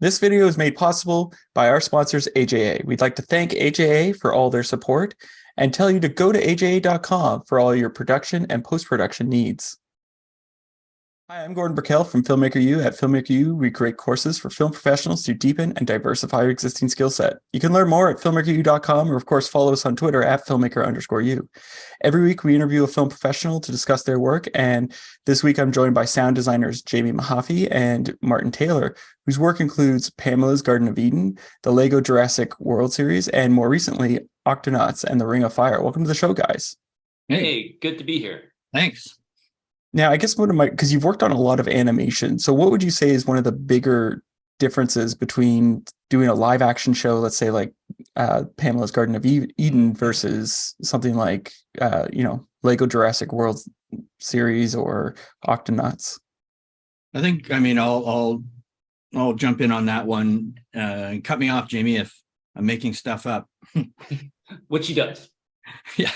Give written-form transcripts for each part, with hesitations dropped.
This video is made possible by our sponsors, AJA. We'd like to thank AJA for all their support and tell you to go to aja.com for all your production and post-production needs. Hi, I'm Gordon Burkell from Filmmaker U. At Filmmaker U, we create courses for film professionals to deepen and diversify your existing skill set. You can learn more at filmmakeru.com or, of course, follow us on Twitter at filmmaker_u. Every week, we interview a film professional to discuss their work, and this week I'm joined by sound designers Jamie Mahaffey and Martin Taylor, whose work includes Pamela's Garden of Eden, the Lego Jurassic World series, and more recently, Octonauts and the Ring of Fire. Welcome to the show, guys. Hey, good to be here. Thanks. Now, I guess because you've worked on a lot of animation, so what would you say is one of the bigger differences between doing a live action show, let's say like Pamela's Garden of Eden versus something like, Lego Jurassic World series or Octonauts? I'll jump in on that one. Cut me off, Jamie, if I'm making stuff up. Which he does. Yeah.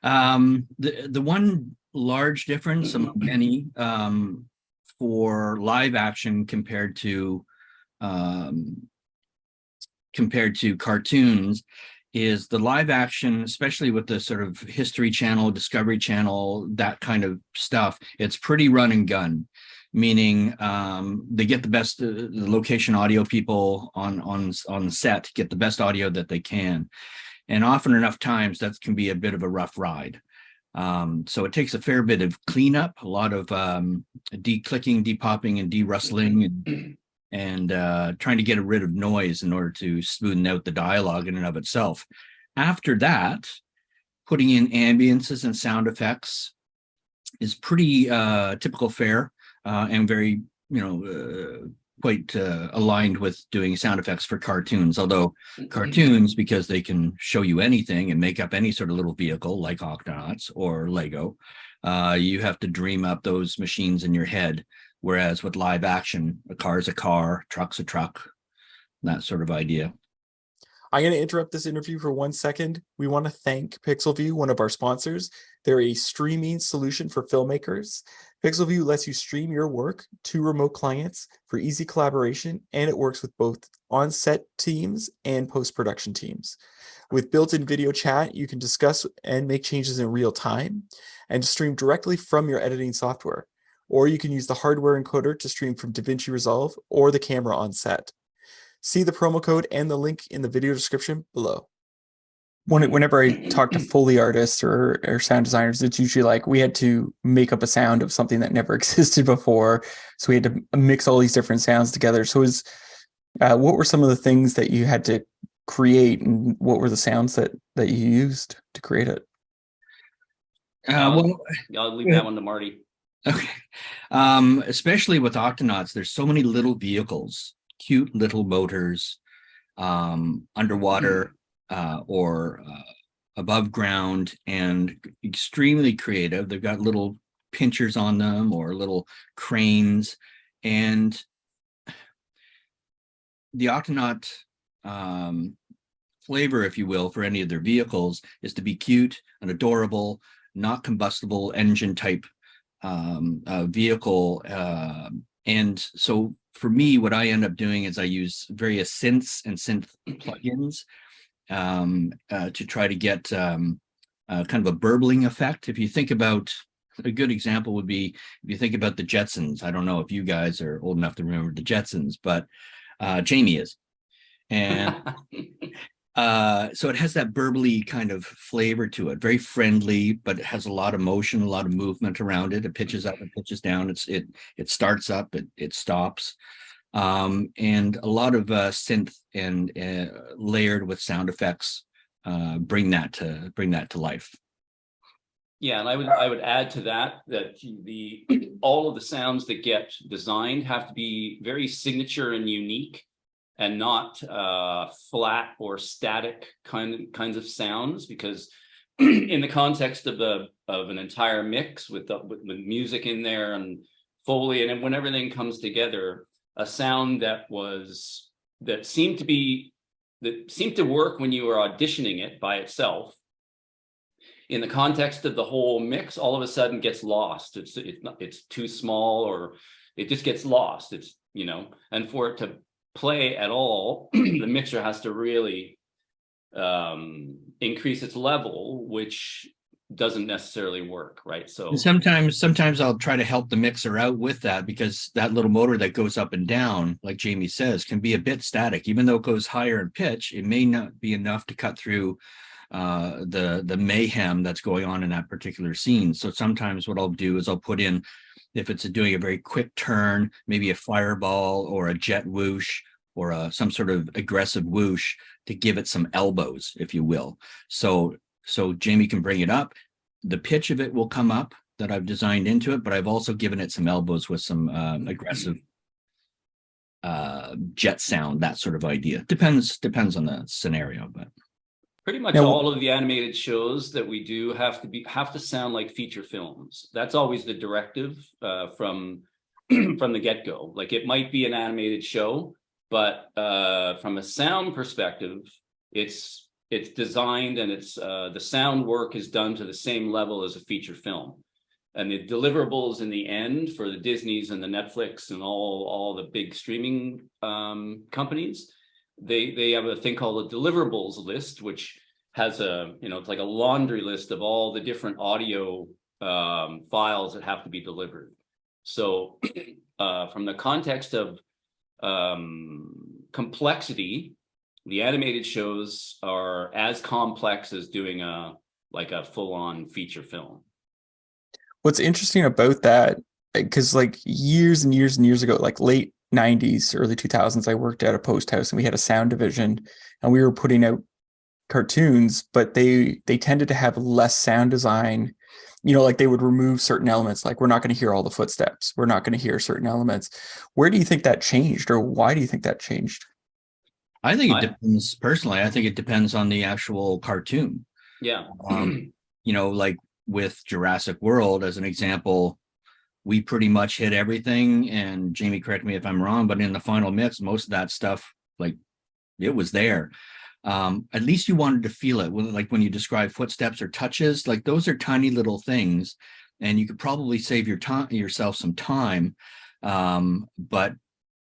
The one large difference among many for live action compared to cartoons is the live action, especially with the sort of History Channel, Discovery Channel, that kind of stuff. It's pretty run and gun, meaning they get the best the location audio people on the set get the best audio that they can, and often enough times that can be a bit of a rough ride. So it takes a fair bit of cleanup, a lot of de-clicking, de-popping, and de-rustling, and trying to get rid of noise in order to smoothen out the dialogue in and of itself. After that, putting in ambiences and sound effects is pretty typical fare and very, quite aligned with doing sound effects for cartoons. Although cartoons, because they can show you anything and make up any sort of little vehicle like Octonauts or Lego, you have to dream up those machines in your head. Whereas with live action, a car is a car, truck's a truck, that sort of idea. I'm going to interrupt this interview for 1 second. We want to thank PixelView, one of our sponsors. They're a streaming solution for filmmakers. PixelView lets you stream your work to remote clients for easy collaboration, and it works with both on-set teams and post-production teams. With built-in video chat, you can discuss and make changes in real time and stream directly from your editing software. Or you can use the hardware encoder to stream from DaVinci Resolve or the camera on set. See the promo code and the link in the video description below. Whenever I talk to Foley artists or sound designers, it's usually like we had to make up a sound of something that never existed before. So we had to mix all these different sounds together. So what were some of the things that you had to create, and what were the sounds that you used to create it? I'll leave that one to Marty. Okay. Especially with Octonauts, there's so many little vehicles, cute little motors, underwater or above ground, and extremely creative. They've got little pinchers on them or little cranes, and the Octonaut flavor, if you will, for any of their vehicles is to be cute and adorable, not combustible engine type vehicle. And so for me, what I end up doing is I use various synths and synth plugins to try to get kind of a burbling effect. If you think about, a good example would be, if you think about the Jetsons. I don't know if you guys are old enough to remember the Jetsons, but Jamie is. And so it has that burbly kind of flavor to it, very friendly, but it has a lot of motion, a lot of movement around it. It pitches up, it pitches down, it starts up, it stops. And a lot of synth and layered with sound effects bring that to life. Yeah, and I would add to that all of the sounds that get designed have to be very signature and unique, and not flat or static kinds of sounds, because in the context of an entire mix with music in there and Foley, and when everything comes together, a sound that seemed to work when you were auditioning it by itself, in the context of the whole mix, all of a sudden gets lost. It's too small, or it just gets lost. And for it to play at all, the mixer has to really increase its level, which doesn't necessarily work, right? So And sometimes I'll try to help the mixer out with that, because that little motor that goes up and down, like Jamie says, can be a bit static. Even though it goes higher in pitch, it may not be enough to cut through the mayhem that's going on in that particular scene. So sometimes what I'll do is I'll put in, if it's doing a very quick turn, maybe a fireball or a jet whoosh or some sort of aggressive whoosh to give it some elbows, if you will. So Jamie can bring it up. The pitch of it will come up that I've designed into it, but I've also given it some elbows with some aggressive jet sound, that sort of idea. Depends on the scenario, but pretty much all of the animated shows that we do have to sound like feature films. That's always the directive from the get-go. Like, it might be an animated show, but from a sound perspective, it's designed, and it's the sound work is done to the same level as a feature film. And the deliverables in the end for the Disneys and the Netflix and all the big streaming companies, they have a thing called a deliverables list, which has it's like a laundry list of all the different audio files that have to be delivered. So from the context of complexity, the animated shows are as complex as doing a full-on feature film. What's interesting about that, because like years and years and years ago, like late 90s, early 2000s, I worked at a post house and we had a sound division, and we were putting out cartoons, but they tended to have less sound design. Like they would remove certain elements, like we're not going to hear all the footsteps, we're not going to hear certain elements. Where do you think that changed, or why do you think that changed? I think it depends. Personally, I think it depends on the actual cartoon. Yeah. Like with Jurassic World as an example, we pretty much hit everything, and Jamie, correct me if I'm wrong, but in the final mix, most of that stuff, like, it was there. At least you wanted to feel it. Like when you describe footsteps or touches, like those are tiny little things, and you could probably save yourself some time. But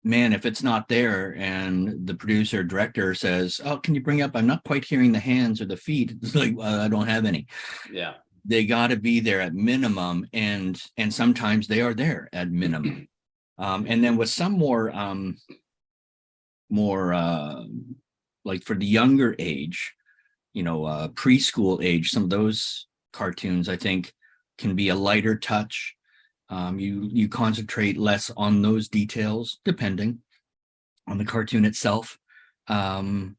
man, if it's not there and the producer director says, "Oh, can you bring up? I'm not quite hearing the hands or the feet." It's like, I don't have any. Yeah, they got to be there at minimum, and sometimes they are there at minimum. And then with some more like for the younger age, preschool age, some of those cartoons I think can be a lighter touch. You concentrate less on those details depending on the cartoon itself, in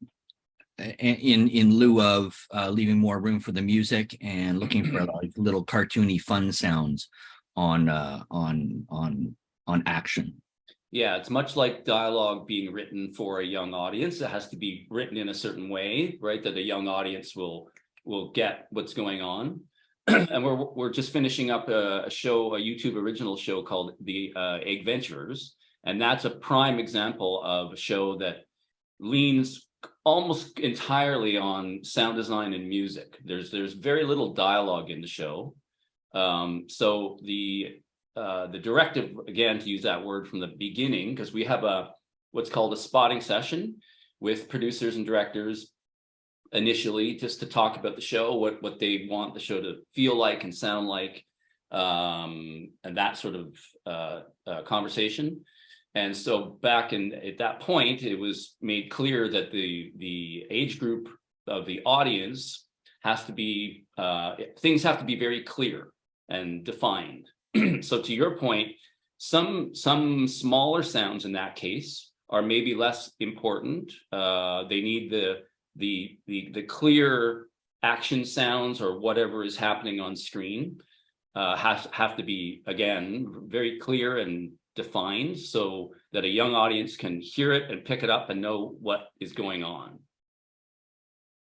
lieu of leaving more room for the music and looking for like little cartoony fun sounds on action. Yeah, it's much like dialogue being written for a young audience. It has to be written in a certain way, right, that a young audience will get what's going on. And we're just finishing up a YouTube original show called The Adventurers, and that's a prime example of a show that leans almost entirely on sound design and music. There's very little dialogue in the show. So the directive, again, to use that word from the beginning, because we have what's called a spotting session with producers and directors initially, just to talk about the show, what they want the show to feel like and sound like, and that sort of conversation. And so back at that point, it was made clear that the age group of the audience has to be, things have to be very clear and defined. So to your point, some smaller sounds in that case are maybe less important. They need the clear action sounds or whatever is happening on screen have to be, again, very clear and defined so that a young audience can hear it and pick it up and know what is going on.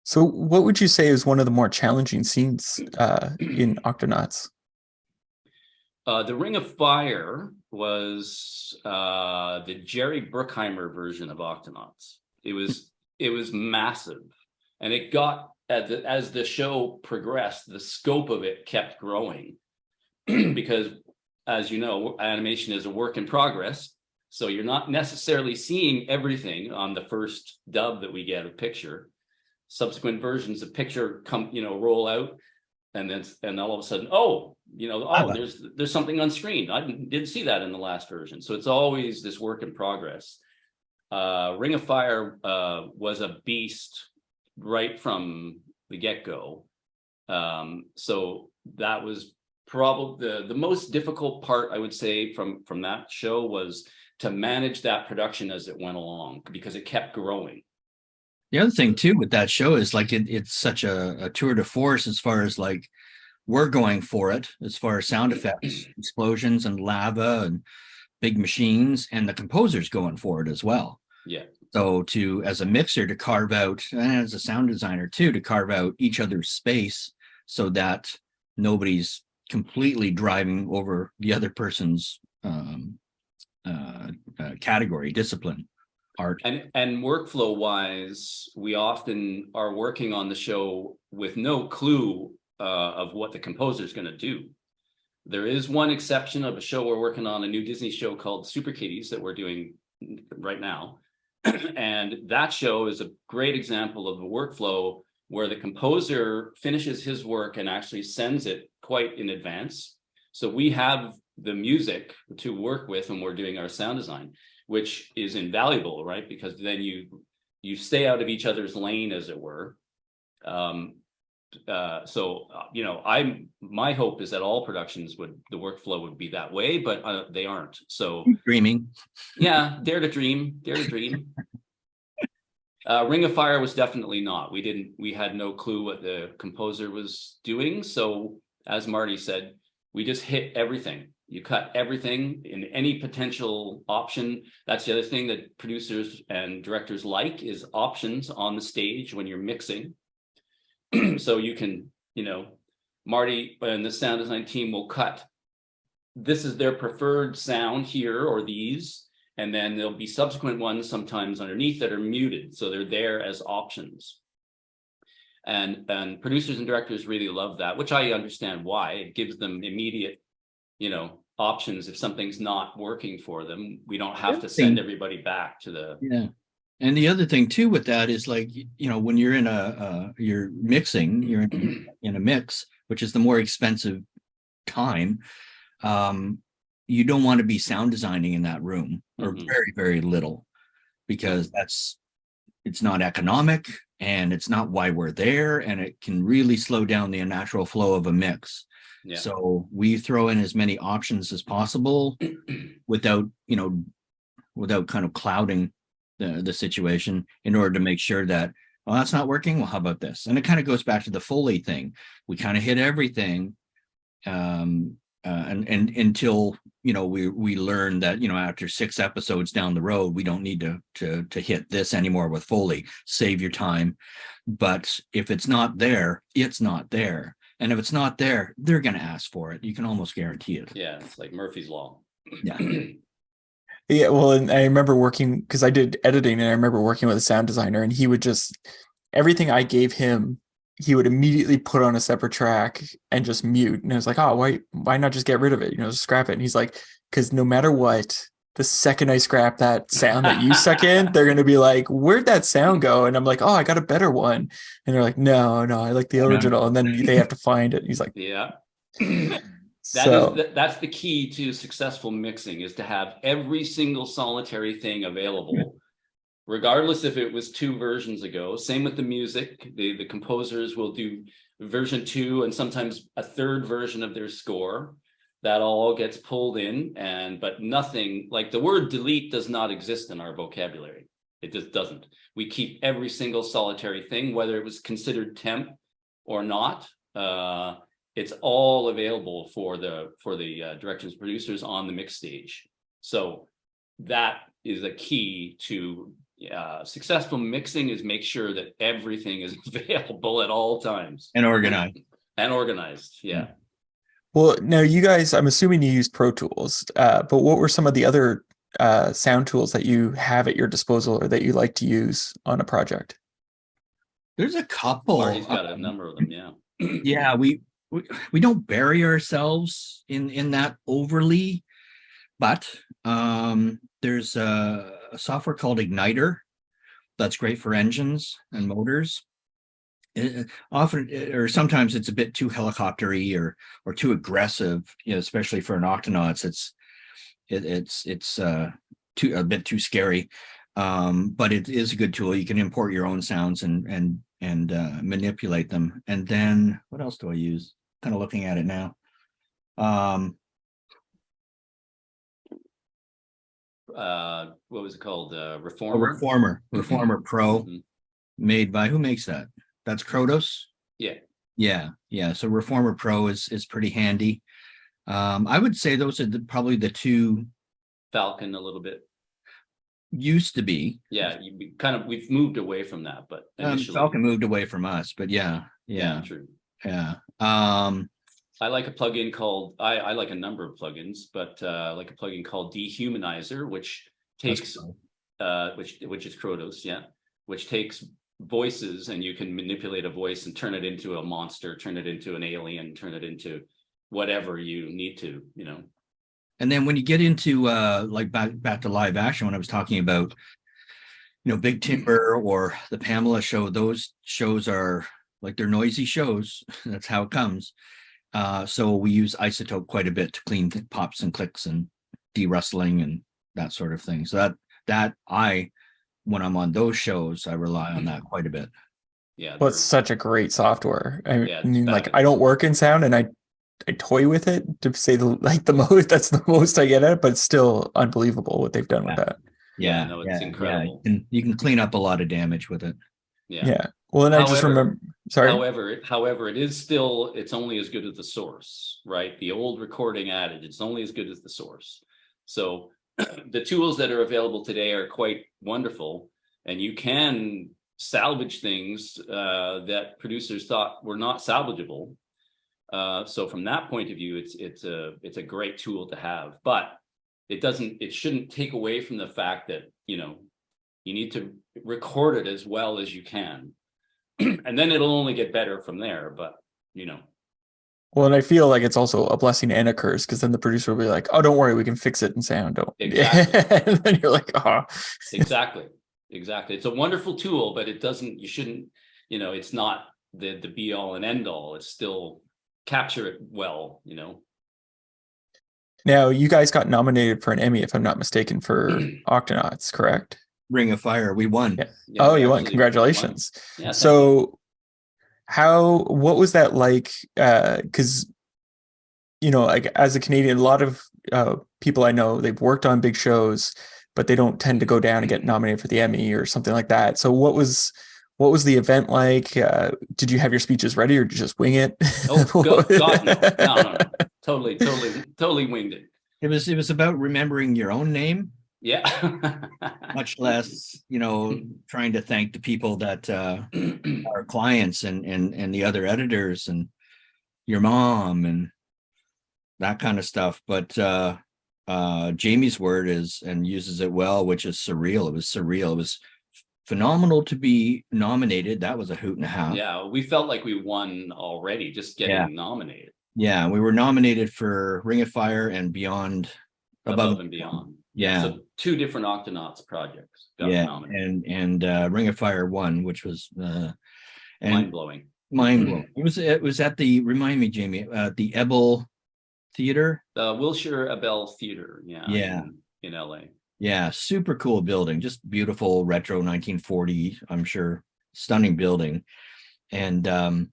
So what would you say is one of the more challenging scenes in Octonauts? The Ring of Fire was the Jerry Bruckheimer version of Octonauts. It was massive, and it got, as the show progressed, the scope of it kept growing because, as you know, animation is a work in progress. So you're not necessarily seeing everything on the first dub that we get of picture. Subsequent versions of picture come, roll out, and all of a sudden, there's something on screen. I didn't see that in the last version. So it's always this work in progress. Ring of Fire was a beast right from the get-go. So that was probably the most difficult part, I would say, from that show, was to manage that production as it went along, because it kept growing. The other thing too with that show is like it's such a tour de force as far as like we're going for it, as far as sound effects, explosions and lava and big machines, and the composer's going for it as well. Yeah. So as a mixer to carve out, and as a sound designer too, to carve out each other's space so that nobody's completely driving over the other person's category, discipline, art. And workflow wise, we often are working on the show with no clue of what the composer is going to do. There is one exception of a show we're working on, a new Disney show called Super Kitties that we're doing right now. And that show is a great example of the workflow where the composer finishes his work and actually sends it quite in advance. So we have the music to work with when we're doing our sound design, which is invaluable, right? Because then you stay out of each other's lane, as it were. My hope is that all productions the workflow would be that way, but they aren't. So dreaming. Yeah, dare to dream. Ring of Fire was definitely not. We had no clue what the composer was doing. So as Marty said, we just hit everything. You cut everything in any potential option. That's the other thing that producers and directors like, is options on the stage when you're mixing. So you can, Marty and the sound design team will cut. This is their preferred sound here, or these, and then there'll be subsequent ones sometimes underneath that are muted. So they're there as options. And producers and directors really love that, which I understand why. It gives them immediate, options. If something's not working for them, we don't have to send everybody back to the... Yeah. And the other thing too with that is, like, when you're in you're mixing, you're in a mix, which is the more expensive time. You don't want to be sound designing in that room, or very, very little, because it's not economic, and it's not why we're there, and it can really slow down the natural flow of a mix. Yeah. So we throw in as many options as possible without kind of clouding the situation, in order to make sure that, well, that's not working. Well, how about this? And it kind of goes back to the Foley thing. We kind of hit everything, and until we learn that after 6 episodes down the road, we don't need to hit this anymore with Foley. Save your time. But if it's not there, it's not there. And if it's not there, they're going to ask for it. You can almost guarantee it. Yeah, it's like Murphy's Law. Yeah. Yeah, well, and I remember working, because I did editing, and I remember working with a sound designer, and he would just, everything I gave him, he would immediately put on a separate track and just mute. And I was like, oh, why not just get rid of it? Just scrap it. And he's like, because no matter what, the second I scrap that sound that you suck in, they're going to be like, where'd that sound go? And I'm like, oh, I got a better one. And they're like, no, I like the original. And then they have to find it. And he's like, yeah. That's the key to successful mixing, is to have every single solitary thing available, regardless if it was 2 versions ago. Same with the music. The composers will do version 2 and sometimes a 3rd version of their score. That all gets pulled in, but nothing, like the word delete does not exist in our vocabulary. It just doesn't. We keep every single solitary thing, whether it was considered temp or not. It's all available for the directors, producers on the mix stage. So that is a key to successful mixing, is make sure that everything is available at all times. And organized. Yeah. Well, now you guys, I'm assuming you use Pro Tools, but what were some of the other sound tools that you have at your disposal, or that you like to use on a project? There's a couple. Marty's got a number of them, yeah. Yeah, we don't bury ourselves in that overly, But there's a software called Igniter that's great for engines and motors. Often, or sometimes it's a bit too helicoptery or too aggressive, especially for an Octonauts. It's a bit too scary. But it is a good tool. You can import your own sounds and manipulate them. And then what else do I use? Kind of looking at it now. What was it called? Reformer. Reformer Pro, made by, who makes that? That's Krotos. Yeah. So Reformer Pro is pretty handy. I would say those are probably the two. Falcon a little bit. Used to be. Yeah, we've moved away from that, but initially Falcon moved away from us, but yeah, true. Yeah. I like a plugin called, I like a number of plugins, but I like a plugin called Dehumanizer, which takes cool. which is Krotos, which takes voices, and you can manipulate a voice and turn it into a monster, turn it into an alien, turn it into whatever you need to, And then when you get into like back to live action, when I was talking about, Big Timber or the Pamela show, those shows are like, they're noisy shows. That's how it comes. So we use Isotope quite a bit to clean pops and clicks and de-rustling and that sort of thing. So when I'm on those shows, I rely on that quite a bit. Yeah. Well, it's such a great software. I mean, like, fabulous. I don't work in sound, and I toy with it, to say the most. That's the most I get at it, but it's still unbelievable what they've done with that. Yeah, no, it's incredible. And you can clean up a lot of damage with it. Yeah. Well, and I just remember. Sorry. However, it's only as good as the source, right? The old recording adage, it's only as good as the source. So the tools that are available today are quite wonderful, and you can salvage things that producers thought were not salvageable. So from that point of view, it's a great tool to have, but it shouldn't take away from the fact that, you need to record it as well as you can. And then it'll only get better from there, but Well, and I feel like it's also a blessing and a curse, because then the producer will be like, "Oh, don't worry, we can fix it in sound." Don't. Exactly. And then you're like, "Oh." Exactly. It's a wonderful tool, but you shouldn't, it's not the be all and end all. It's still capture it well, Now, you guys got nominated for an Emmy, if I'm not mistaken, for Octonauts, correct? Ring of Fire, we won. Yeah. Yeah, You won. Congratulations. Won. Yeah, so what was that like? Because, like, as a Canadian, a lot of people I know, they've worked on big shows, but they don't tend to go down and get nominated for the Emmy or something like that. So what was the event like? Did you have your speeches ready, or did you just wing it? Oh, God, no. Totally winged it. It was about remembering your own name. Yeah. Much less, trying to thank the people that are clients and the other editors and your mom and that kind of stuff. But Jamie's word uses it well, which is surreal. It was surreal. It was phenomenal to be nominated. That was a hoot and a half. Yeah, we felt like we won already just getting nominated. Yeah, we were nominated for Ring of Fire and Beyond, Above and Beyond. Yeah. So 2 different Octonauts projects got nominated. And Ring of Fire won, which was mind-blowing. It was at the, remind me, Jamie, the Ebel Theater. The Wilshire Abel Theater, in LA. Yeah, super cool building, just beautiful retro 1940, I'm sure, stunning building. And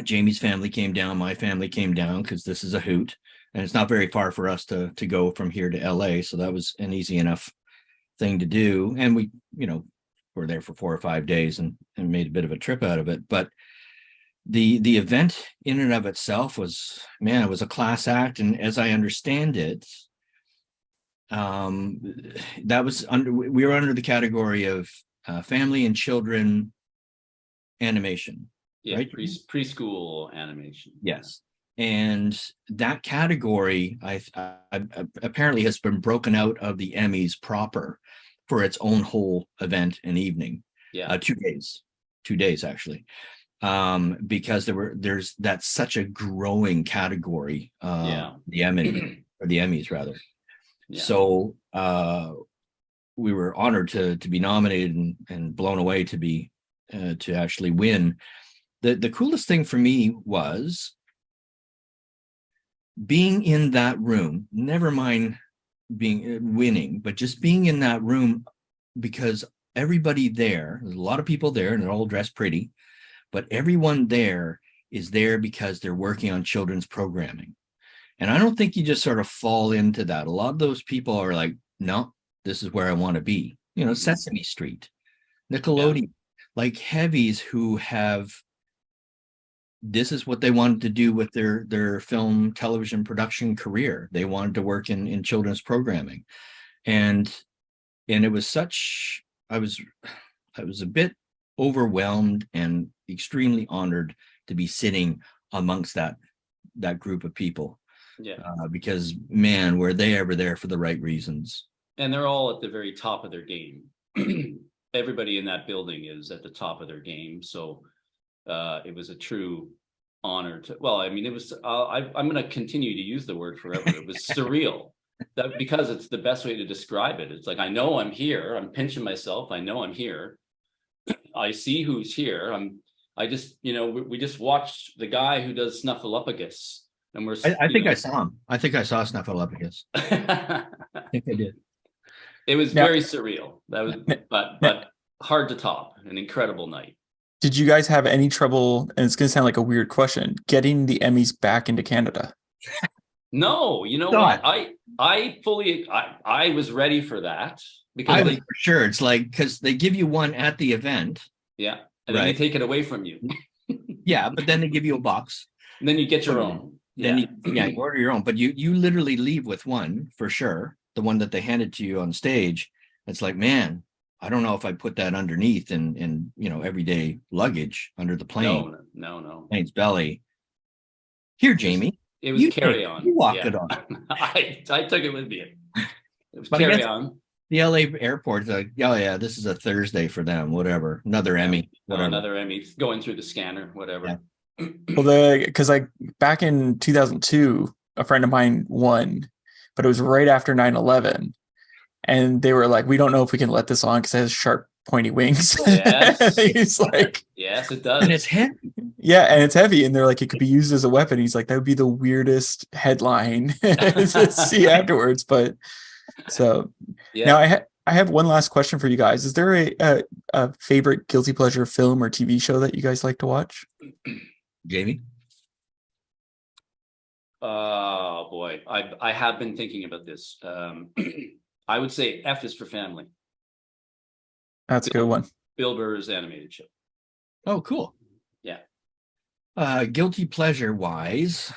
Jamie's family came down, my family came down, because this is a hoot. And it's not very far for us to go from here to LA. So that was an easy enough thing to do. And we, were there for 4 or 5 days and made a bit of a trip out of it. But the event in and of itself was, it was a class act. And as I understand it, that was we were under the category of family and children animation. Yeah, right? preschool animation. Yes. And that category, I apparently has been broken out of the Emmys proper for its own whole event and evening. Yeah, 2 days actually, because that's such a growing category. The Emmy or the Emmys rather. Yeah. So we were honored to be nominated and blown away to be to actually win. The coolest thing for me was being in that room, never mind being winning, but just being in that room, because everybody there's a lot of people there and they're all dressed pretty, but everyone there is there because they're working on children's programming. And I don't think you just sort of fall into that. A lot of those people are like, no, this is where I want to be. You know, Sesame Street, Nickelodeon, like heavies who have, this is what they wanted to do with their film television production career. They wanted to work in children's programming. And it was such, I was a bit overwhelmed and extremely honored to be sitting amongst that group of people. Yeah. Because man, were they ever there for the right reasons. And they're all at the very top of their game. Everybody in that building is at the top of their game. So it was a true honor to, well, I mean, it was, I'm going to continue to use the word forever. It was surreal. That, because it's the best way to describe it. It's like, I know I'm here. I'm pinching myself. I know I'm here. I see who's here. I just, you know, we just watched the guy who does Snuffleupagus. And we're, I think I saw him. I think I saw Snuffleupagus. I think I did. It was very surreal. That was, but hard to top. An incredible night. Did you guys have any trouble, and it's going to sound like a weird question, getting the Emmys back into Canada? No, you know what? I was ready for that because for sure. It's like, because they give you one at the event. Yeah. And then they take it away from you. Yeah, but then they give you a box. And then you get your own. Then you order your own, but you literally leave with one for sure. The one that they handed to you on stage. It's like, man, I don't know if I put that underneath in you know, everyday luggage under the plane. No. Plane's belly. Here, Jamie. It was carry on. You walked it on. I took it with me. It was carry on. The LA airport's like, oh yeah, this is a Thursday for them, whatever. Another Emmy. Whatever. Another Emmy going through the scanner, whatever. Yeah. Well, because like back in 2002, a friend of mine won, but it was right after 9/11. And they were like, we don't know if we can let this on because it has sharp, pointy wings. Yes. He's like, yes, it does. And it's heavy. Yeah, and it's heavy. And they're like, it could be used as a weapon. He's like, that would be the weirdest headline to see afterwards. But so now I have one last question for you guys. Is there a favorite guilty pleasure film or TV show that you guys like to watch? Jamie? Oh boy, I have been thinking about this. I would say F is for Family. That's a good one. Bill Burr's animated show. Oh, cool. Yeah. Guilty pleasure wise,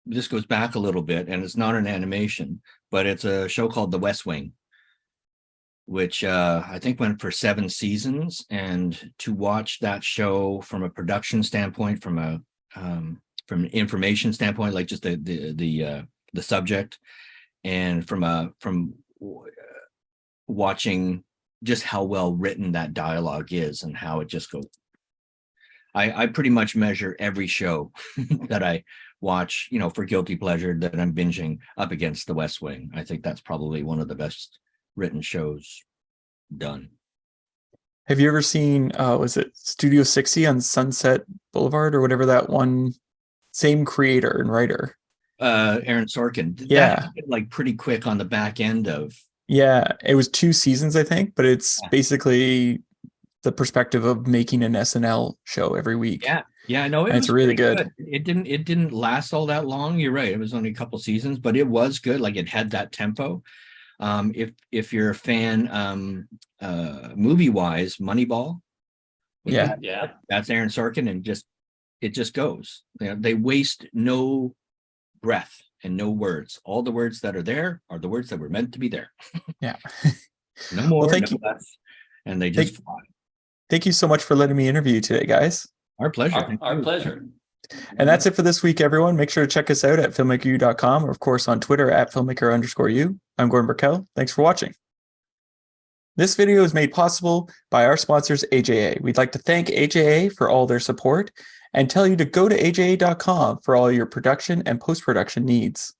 this goes back a little bit, and it's not an animation, but it's a show called The West Wing, which I think went for 7 seasons. And to watch that show from a production standpoint, from an information standpoint, like just the subject, and from watching just how well written that dialogue is and how it just goes. I pretty much measure every show that I watch, you know, for guilty pleasure that I'm binging up against The West Wing. I think that's probably one of the best written shows done. Have you ever seen, was it Studio 60 on Sunset Boulevard or whatever, that one, same creator and writer? Aaron Sorkin. Yeah. That, like pretty quick on the back end of. Yeah, it was 2 seasons, I think, but it's basically the perspective of making an SNL show every week. Yeah, no, it's really good. It didn't last all that long. You're right. It was only a couple seasons, but it was good. Like, it had that tempo. If you're a fan, movie wise, Moneyball. Yeah. That's Aaron Sorkin, and it just goes. You know, they waste no breath and no words. All the words that are there are the words that were meant to be there. Yeah. No more, well, thank no you. less. And they just fly. Thank you so much for letting me interview you today, guys. Our pleasure. Our pleasure. And that's it for this week, everyone. Make sure to check us out at filmmakeru.com, or of course on Twitter at filmmaker_u. I'm Gordon Burkell. Thanks for watching. This video is made possible by our sponsors, AJA. We'd like to thank AJA for all their support and tell you to go to aja.com for all your production and post-production needs.